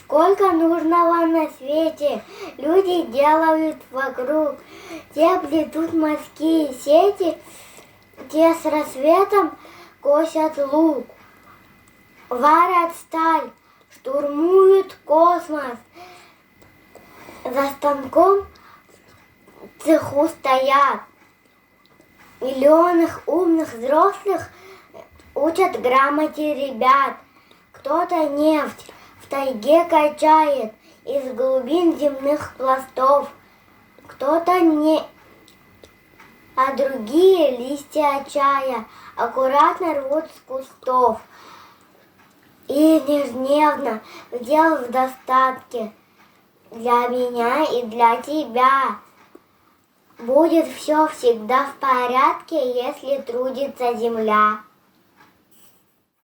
Сколько нужного на свете люди делают вокруг. Те плетут морские сети, те с рассветом косят луг. Варят сталь, штурмуют космос. За станком в цеху стоят. Миллионных умных взрослых учат грамоте ребят. Кто-то нефть в тайге качает из глубин земных пластов. Кто-то не... А другие листья чая аккуратно рвут с кустов. И ежедневно дел в достатке для меня и для тебя. Будет все всегда в порядке, если трудится земля.